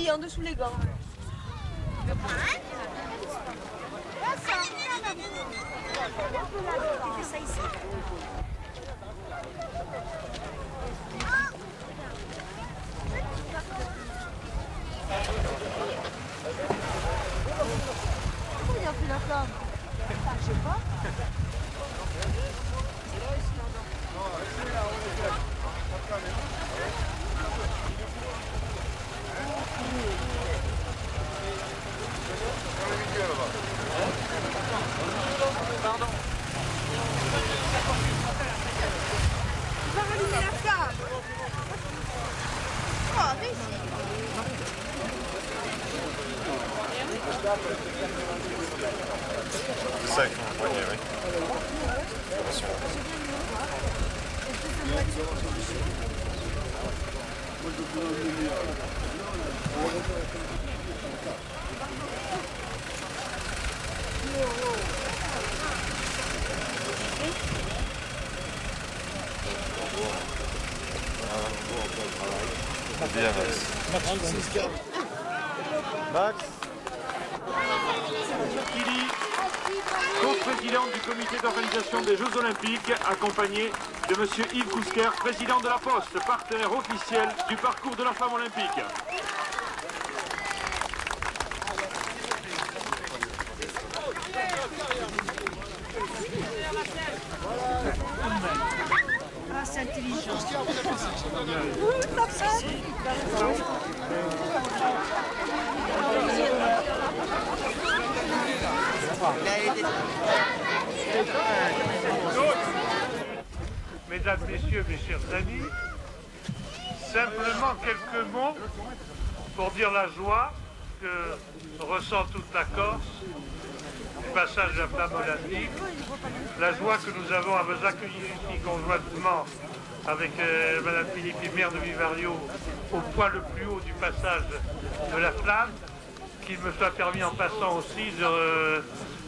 Oui, en dessous les gants. Ça ici. Pourquoi il a pris la flamme? Je sais pas. Pardon. On va rallumer la flamme. Oh, réussi. C'est ça qu'il faut poigner, oui. Attention. Bien, Max. Kili, co-présidente du comité d'organisation des Jeux Olympiques, accompagnée de M. Yves Kousquer, président de la Poste, partenaire officiel du parcours de la femme olympique. Ah, c'est intelligent. Mesdames, Messieurs, mes chers amis, simplement quelques mots pour dire la joie que ressent toute la Corse du passage de la flamme olympique, la joie que nous avons à vous accueillir ici conjointement avec Madame Philippe, maire de Vivario, au point le plus haut du passage de la flamme, qu'il me soit permis en passant aussi de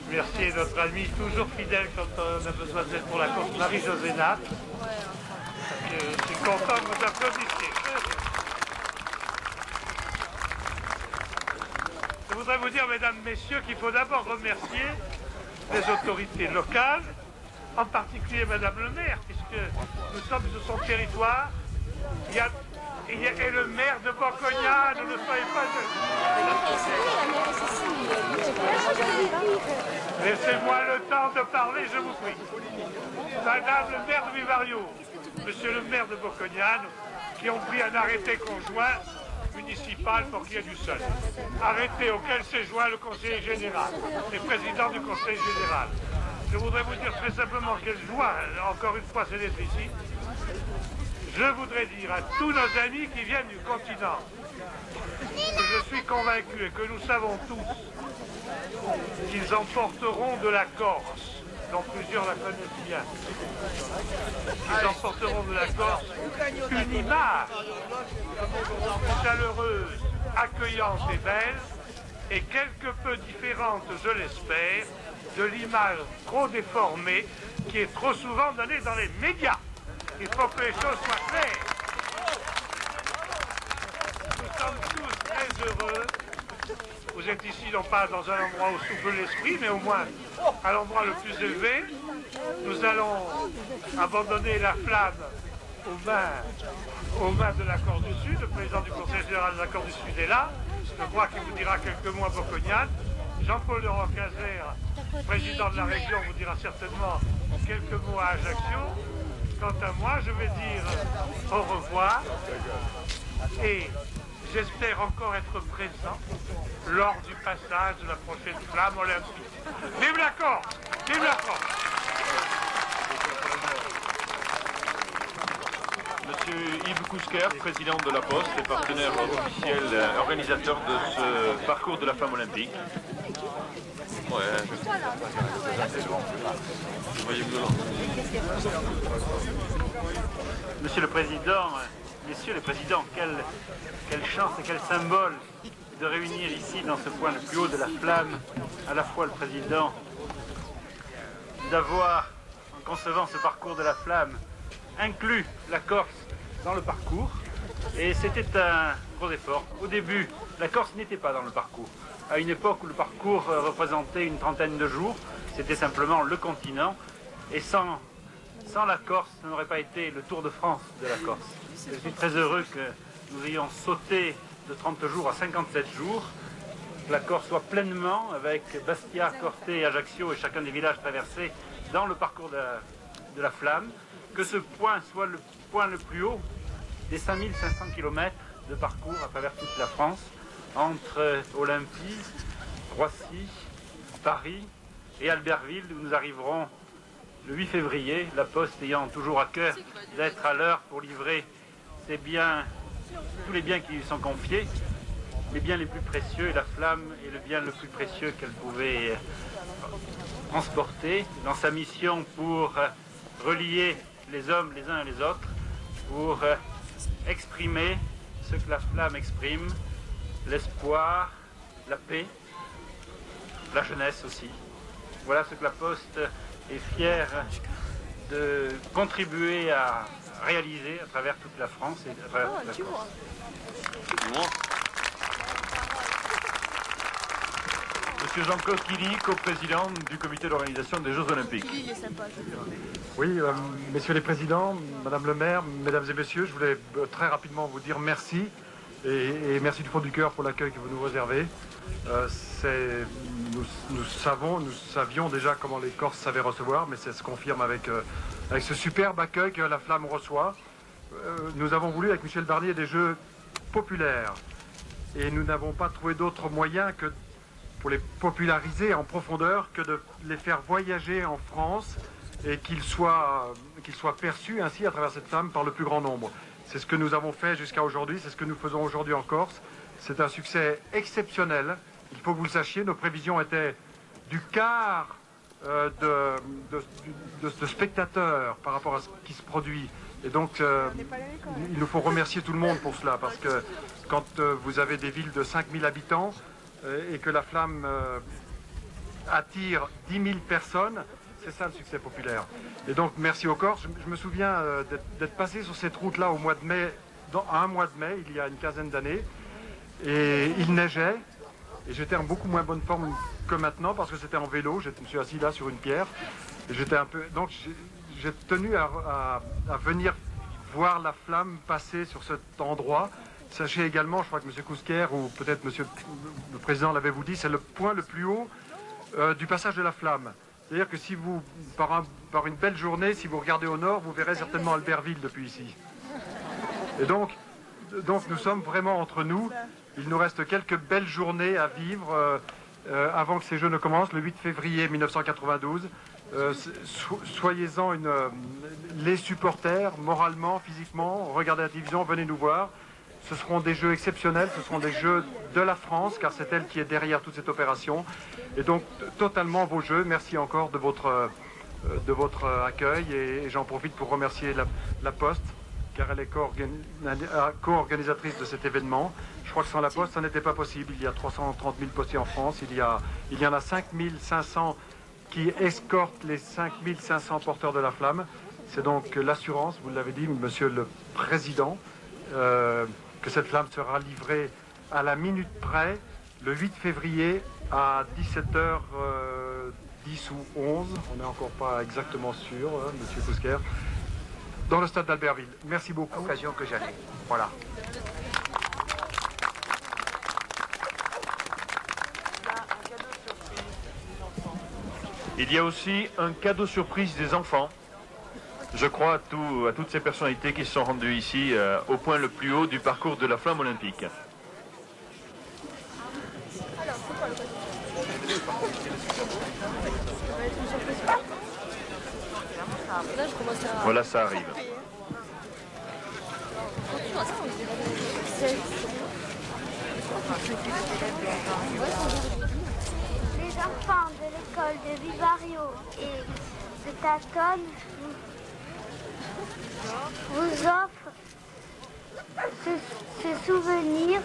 remercier notre amie toujours fidèle quand on a besoin d'être pour la Corse, Marie-Josée Nat. Je suis content de vous applaudir. Je voudrais vous dire, mesdames, messieurs, qu'il faut d'abord remercier les autorités locales, en particulier Madame le maire, puisque nous sommes sur son territoire. Et le maire de Bocognano, ne soyez pas laissez-moi le temps de parler, je vous prie. Madame le maire de Vivario, Monsieur le maire de Bocognano, qui ont pris un arrêté conjoint municipal pour qu'il y ait du sol. Arrêté auquel s'est joint le conseiller général, les présidents du conseil général. Je voudrais vous dire très simplement quelle joie, encore une fois, c'est d'être ici. Je voudrais dire à tous nos amis qui viennent du continent que je suis convaincu et que nous savons tous qu'ils emporteront de la Corse, dont plusieurs la connaissent bien, ils emporteront de la Corse une image chaleureuse, accueillante et belle, et quelque peu différente, je l'espère, de l'image trop déformée qui est trop souvent donnée dans les médias. Il faut que les choses soient claires. Nous sommes tous très heureux. Vous êtes ici non pas dans un endroit où souffle l'esprit, mais au moins à l'endroit le plus élevé. Nous allons abandonner la flamme aux mains de l'accord du Sud. Le président du Conseil général de l'accord du Sud est là. Je crois qu'il vous dira quelques mots à Bocognane. Jean-Paul de Rocazère, président de la région, vous dira certainement quelques mots à Ajaccio. Quant à moi, je vais dire au revoir et j'espère encore être présent lors du passage de la prochaine flamme olympique. Vive la Corse! Vive la Corse! Monsieur Yves Kousquer, président de la Poste et partenaire officiel, organisateur de ce parcours de la femme olympique. Ouais. Monsieur le Président, Messieurs les Présidents, quelle chance et quel symbole de réunir ici, dans ce point le plus haut de la flamme, à la fois le Président, d'avoir, en concevant ce parcours de la flamme, inclus la Corse dans le parcours. Et c'était gros efforts. Au début, la Corse n'était pas dans le parcours. À une époque où le parcours représentait une trentaine de jours, c'était simplement le continent. Et sans la Corse, ça n'aurait pas été le Tour de France de la Corse. Je suis très heureux que nous ayons sauté de 30 jours à 57 jours. Que la Corse soit pleinement, avec Bastia, Corté, Ajaccio et chacun des villages traversés, dans le parcours de la flamme. Que ce point soit le point le plus haut des 5500 km de parcours à travers toute la France, entre Olympie, Roissy, Paris et Albertville, où nous arriverons le 8 février, la Poste ayant toujours à cœur d'être à l'heure pour livrer ses biens, tous les biens qui lui sont confiés, les biens les plus précieux, et la flamme est le bien le plus précieux qu'elle pouvait transporter dans sa mission pour relier les hommes les uns et les autres, pour exprimer ce que la flamme exprime, l'espoir, la paix, la jeunesse aussi. Voilà ce que la Poste est fière de contribuer à réaliser à travers toute la France et à travers toute la Corse. Monsieur Jean-Claude Killy, coprésident du comité d'organisation des Jeux Olympiques. Oui, messieurs les présidents, madame le maire, mesdames et messieurs, je voulais très rapidement vous dire merci et merci du fond du cœur pour l'accueil que vous nous réservez. Nous savions déjà comment les Corses savaient recevoir, mais ça se confirme avec ce superbe accueil que la flamme reçoit. Nous avons voulu avec Michel Barnier des Jeux populaires et nous n'avons pas trouvé d'autre moyen que pour les populariser en profondeur que de les faire voyager en France et qu'ils soient perçus ainsi à travers cette flamme par le plus grand nombre. C'est ce que nous avons fait jusqu'à aujourd'hui, c'est ce que nous faisons aujourd'hui en Corse. C'est un succès exceptionnel. Il faut que vous le sachiez, nos prévisions étaient du quart de spectateurs par rapport à ce qui se produit. Et donc, il nous faut remercier tout le monde pour cela, parce que quand vous avez des villes de 5000 habitants et que la flamme attire 10 000 personnes, c'est ça le succès populaire. Et donc, merci aux Corses. Je me souviens d'être passé sur cette route-là au mois de mai, à un mois de mai, il y a une quinzaine d'années, et il neigeait, et j'étais en beaucoup moins bonne forme que maintenant, parce que c'était en vélo, je me suis assis là sur une pierre, et j'étais un peu... Donc, j'ai tenu à venir voir la flamme passer sur cet endroit. Sachez également, je crois que M. Cousquer, ou peut-être M. le Président l'avait vous dit, c'est le point le plus haut du passage de la flamme. C'est-à-dire que si vous, par une belle journée, si vous regardez au nord, vous verrez certainement Albertville depuis ici. Et donc nous sommes vraiment entre nous. Il nous reste quelques belles journées à vivre avant que ces Jeux ne commencent, le 8 février 1992. Soyez-en les supporters, moralement, physiquement, regardez la télévision, venez nous voir. Ce seront des Jeux exceptionnels, ce seront des Jeux de la France, car c'est elle qui est derrière toute cette opération. Et donc, totalement vos Jeux. Merci encore de votre accueil. Et j'en profite pour remercier la Poste, car elle est co-organisatrice de cet événement. Je crois que sans la Poste, ça n'était pas possible. Il y a 330 000 postiers en France. Il y en a 5 500 qui escortent les 5 500 porteurs de la flamme. C'est donc l'assurance, vous l'avez dit, Monsieur le Président, que cette flamme sera livrée à la minute près, le 8 février à 17h10 ou 11, on n'est encore pas exactement sûr, hein, Monsieur Cousquer, dans le stade d'Albertville. Merci beaucoup. Occasion que j'allais. Voilà. Il y a aussi un cadeau surprise des enfants. Je crois à toutes ces personnalités qui se sont rendues ici au point le plus haut du parcours de la flamme olympique. Voilà, ça arrive. Les enfants de l'école de Vivario et de Tacon vous offrent ce souvenir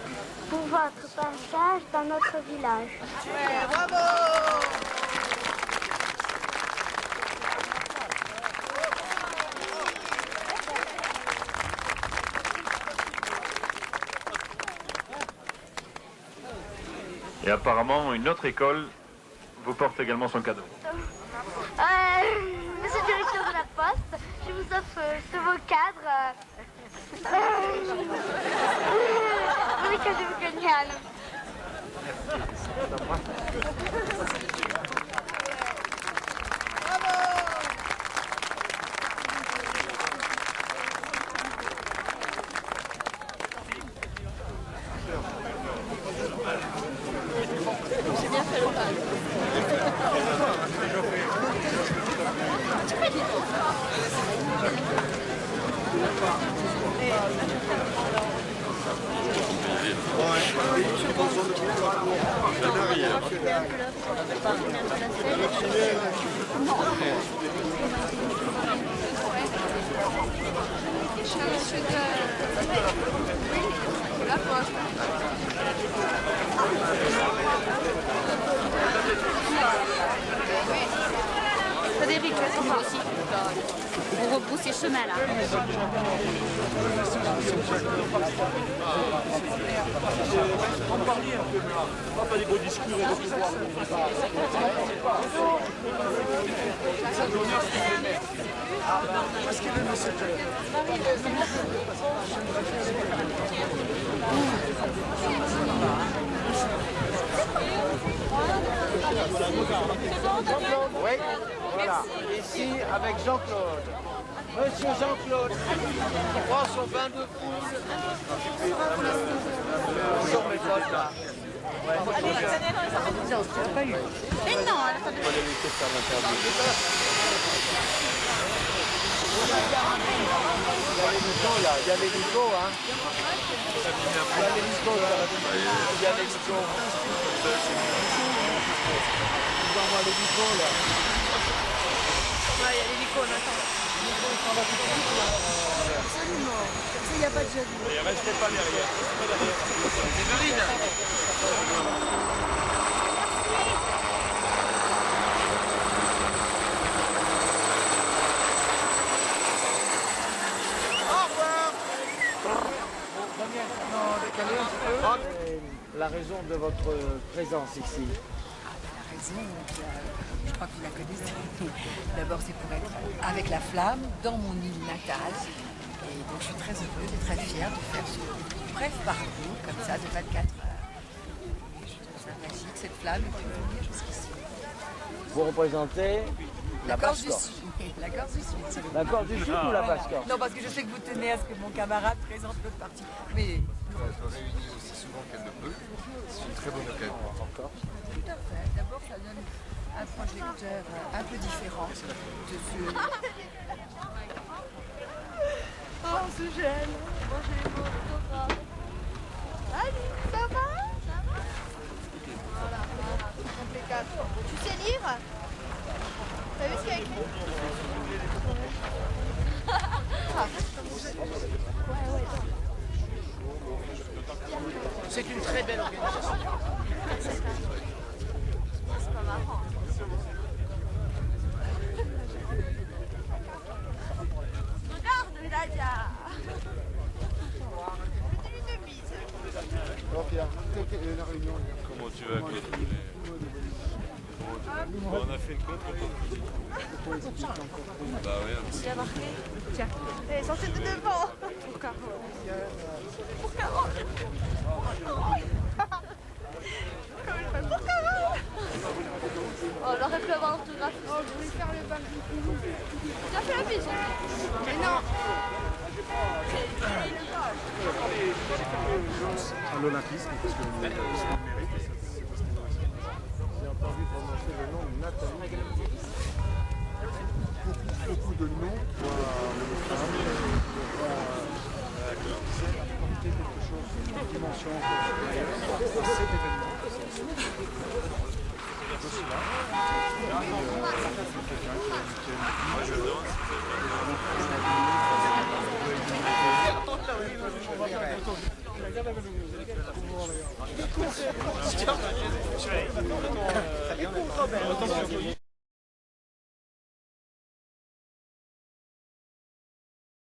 pour votre passage dans notre village. Bravo! Et apparemment, une autre école vous porte également son cadeau. Monsieur le directeur de la Poste, je vous offre ce beau cadre. Pour l'école de Bocognane. J'ai bien fait le pas. La Poste. Frédéric, moi aussi. On rebrousse ces chemins là. Pas des beaux discours et des pouvoirs. Est-ce qu'il veut monsieur Oui, voilà. Ici avec Jean-Claude. Monsieur Jean-Claude, qui prend son bain de poule. Sur mes potes là. Ouais. Mais non, elle a pas de... Il y a les Nico, hein. Il y a les Nico, il y a les Nico. Envoie-moi les Nico, là. Ouais, il y a les Nico, on attend. Absolument. Il n'y a pas de jeu. Restez pas derrière. Séverine. La raison de votre présence ici. La raison, je crois que vous la connaissez. D'abord, c'est pour être avec la flamme dans mon île natale. Et donc, je suis très heureuse et très fière de faire ce bref parcours comme ça de 24 heures. Et je trouve ça magique, cette flamme, et de venir jusqu'ici. Vous représentez la Basse-Corse. La Corse du Sud. La Corse du Sud ou la Basse-Corse? Non, parce que je sais que vous tenez à ce que mon camarade présente l'autre partie. Mais On se réunit aussi souvent qu'elle ne peut. C'est une très bonne occasion. tout à fait. D'abord, ça donne un projecteur un peu différent de ce... Oh, on se gêne. Moi, j'ai les mots d'autographe. Salut, ça va? Ça va? Voilà, impeccable. Tu sais lire? T'as vu ce qu'il y a écrit? C'est une très belle organisation. C'est pas marrant. Regarde, Nadia. Une bise. Comment tu vas, Claude? On a fait une côte pour toi. Bah oui, Il a marqué. Tiens. Elle est censée être devant. Pour Caro. Pour Caro. Pour Caro. Oh, on aurait pu avoir l'autographe. Oh, je voulais faire le bain. Tu as fait la bise. Mais non. À l'Olympisme, parce que le mérite. j'ai entendu prononcer le nom de Nathalie. Beaucoup de noms pour les femmes, apporter quelque chose, une dimension supérieure à cet événement. Moi je danse. Écoute, Robert.